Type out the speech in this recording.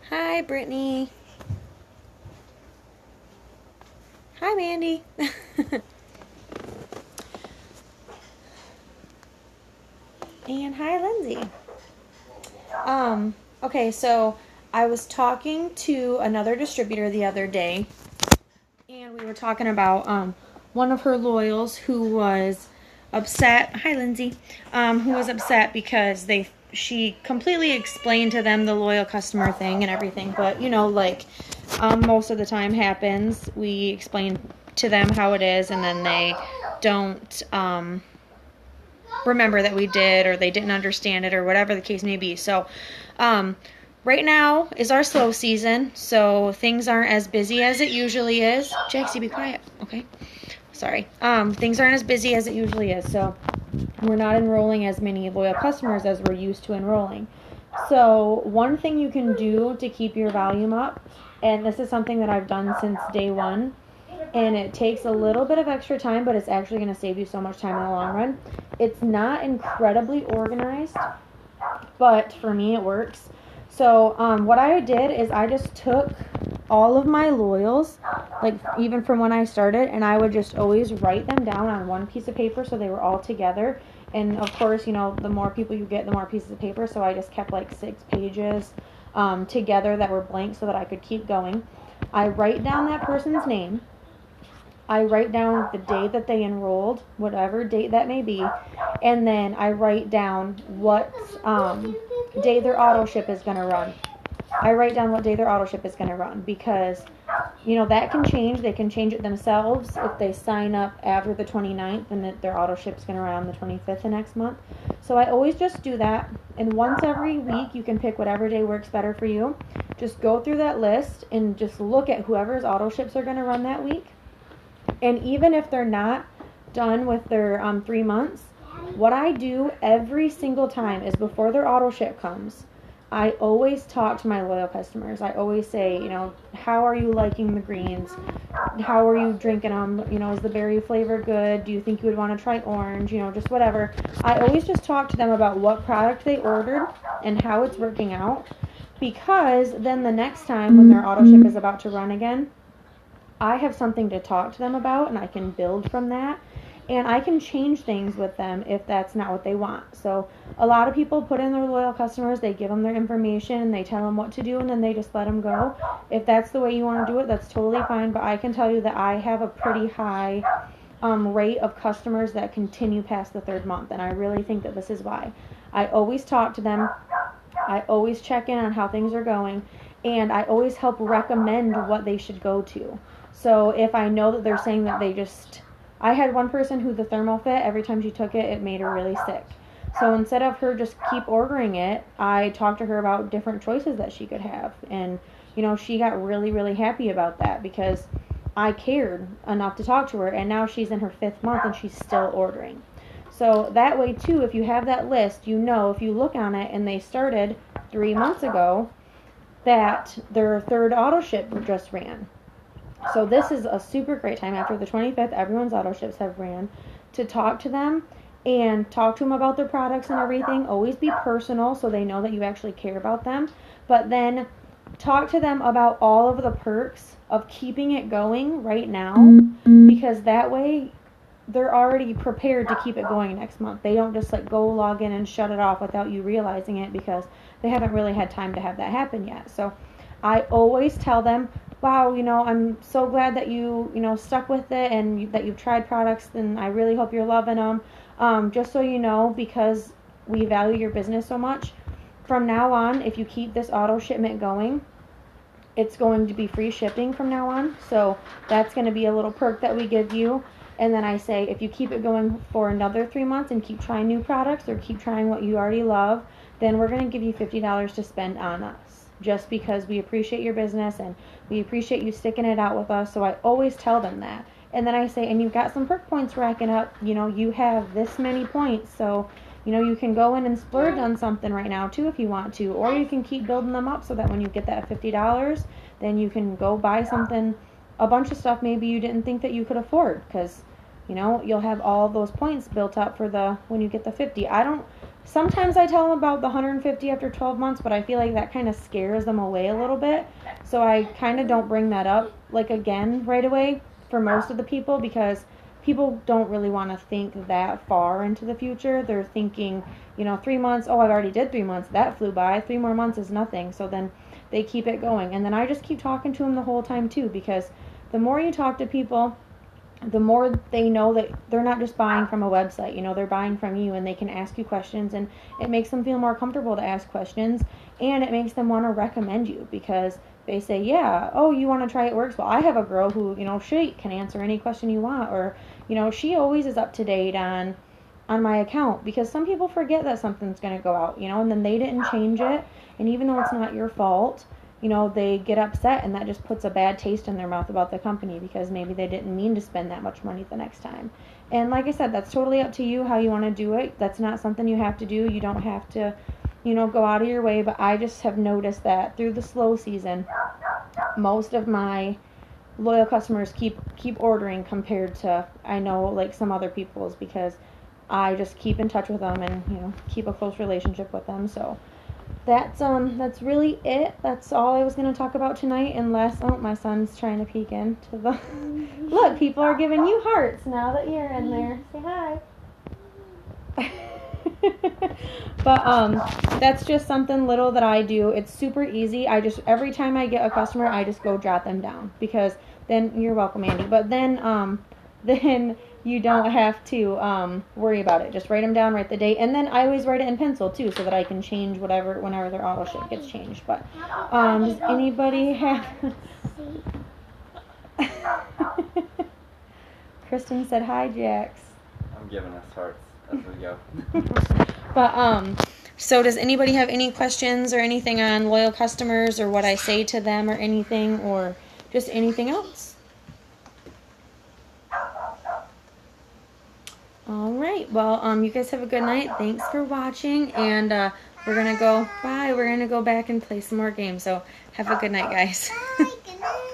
Hi, Brittany. Hi, Mandy. And hi, Lindsay. Um, okay, so I was talking to another distributor the other day, and we were talking about one of her loyals who was upset. Hi, Lindsay. Who was upset because she completely explained to them the loyal customer thing and everything, but most of the time happens. We explain to them how it is, and then they don't remember that we did, or they didn't understand it, or whatever the case may be. So right now is our slow season, so things aren't as busy as it usually is. Jaxie, be quiet. Okay, sorry. Things aren't as busy as it usually is, so we're not enrolling as many loyal customers as we're used to enrolling. So one thing you can do to keep your volume up, and this is something that I've done since day one, and it takes a little bit of extra time, but it's actually going to save you so much time in the long run. It's not incredibly organized, but for me it works. So what I did is I just took all of my loyals, like even from when I started, and I would just always write them down on one piece of paper so they were all together. And of course, the more people you get, the more pieces of paper. So I just kept like 6 pages together that were blank so that I could keep going. I write down that person's name. I write down the day that they enrolled, whatever date that may be, and then I write down what day their auto ship is going to run. I write down what day their auto ship is going to run because, that can change. They can change it themselves if they sign up after the 29th, and that their auto ship is going to run on the 25th of next month. So I always just do that, and once every week you can pick whatever day works better for you. Just go through that list and just look at whoever's auto ships are going to run that week. And even if they're not done with their 3 months, what I do every single time is before their auto ship comes, I always talk to my loyal customers. I always say, how are you liking the greens? How are you drinking them? Is the berry flavor good? Do you think you would want to try orange? Just whatever. I always just talk to them about what product they ordered and how it's working out, because then the next time when their auto ship is about to run again, I have something to talk to them about, and I can build from that, and I can change things with them if that's not what they want. So a lot of people put in their loyal customers, they give them their information, and they tell them what to do, and then they just let them go. If that's the way you want to do it, that's totally fine, but I can tell you that I have a pretty high rate of customers that continue past the 3rd month, and I really think that this is why. I always talk to them. I always check in on how things are going, and I always help recommend what they should go to. So if I know that they're saying that I had one person who the ThermoFit, every time she took it, it made her really sick. So instead of her just keep ordering it, I talked to her about different choices that she could have. And, she got really, really happy about that because I cared enough to talk to her. And now she's in her 5th month and she's still ordering. So that way, too, if you have that list, if you look on it and they started 3 months ago, that their 3rd auto ship just ran. So this is a super great time. After the 25th, everyone's auto ships have ran, to talk to them and talk to them about their products and everything. Always be personal so they know that you actually care about them. But then talk to them about all of the perks of keeping it going right now, because that way they're already prepared to keep it going next month. They don't just go log in and shut it off without you realizing it, because they haven't really had time to have that happen yet. So I always tell them, wow, I'm so glad that you, stuck with it, and that you've tried products, and I really hope you're loving them. Just so you know, because we value your business so much, from now on, if you keep this auto shipment going, it's going to be free shipping from now on. So that's going to be a little perk that we give you. And then I say, if you keep it going for another 3 months and keep trying new products, or keep trying what you already love, then we're going to give you $50 to spend on us, just because we appreciate your business and we appreciate you sticking it out with us. So I always tell them that. And then I say, and you've got some perk points racking up, you have this many points, so you can go in and splurge on something right now too if you want to, or you can keep building them up so that when you get that $50, then you can go buy something, a bunch of stuff maybe you didn't think that you could afford, because you'll have all those points built up for when you get the 50. I don't Sometimes I tell them about the 150 after 12 months, but I feel like that kind of scares them away a little bit. So I kind of don't bring that up, like, again right away for most of the people, because people don't really want to think that far into the future. They're thinking, 3 months, oh, I already did 3 months. That flew by. 3 more months is nothing. So then they keep it going. And then I just keep talking to them the whole time, too, because the more you talk to people, the more they know that they're not just buying from a website, they're buying from you, and they can ask you questions, and it makes them feel more comfortable to ask questions, and it makes them want to recommend you, because they say, yeah, oh, you want to try It Works? Well, I have a girl who, she can answer any question you want, or, she always is up to date on my account, because some people forget that something's going to go out, and then they didn't change it, and even though it's not your fault, they get upset, and that just puts a bad taste in their mouth about the company, because maybe they didn't mean to spend that much money the next time. And like I said, that's totally up to you how you want to do it. That's not something you have to do. You don't have to, go out of your way. But I just have noticed that through the slow season, most of my loyal customers keep ordering compared to, I know, like some other people's, because I just keep in touch with them and, keep a close relationship with them. So that's really it. That's all I was going to talk about tonight, unless, oh, my son's trying to peek into the, look, people are giving you hearts now that you're in there. Say hi. But that's just something little that I do. It's super easy. Every time I get a customer, I just go jot them down, because then, you're welcome, Andy, but then you don't have to worry about it. Just write them down, write the date, and then I always write it in pencil too, so that I can change whenever their auto ship gets changed. But does anybody have? Kristen said hi, Jax. I'm giving us hearts as we go. But so does anybody have any questions or anything on loyal customers, or what I say to them, or anything, or just anything else? All right. Well, you guys have a good night. Thanks for watching, and we're gonna go. Bye. We're gonna go back and play some more games. So have a good night, guys. Bye, good night.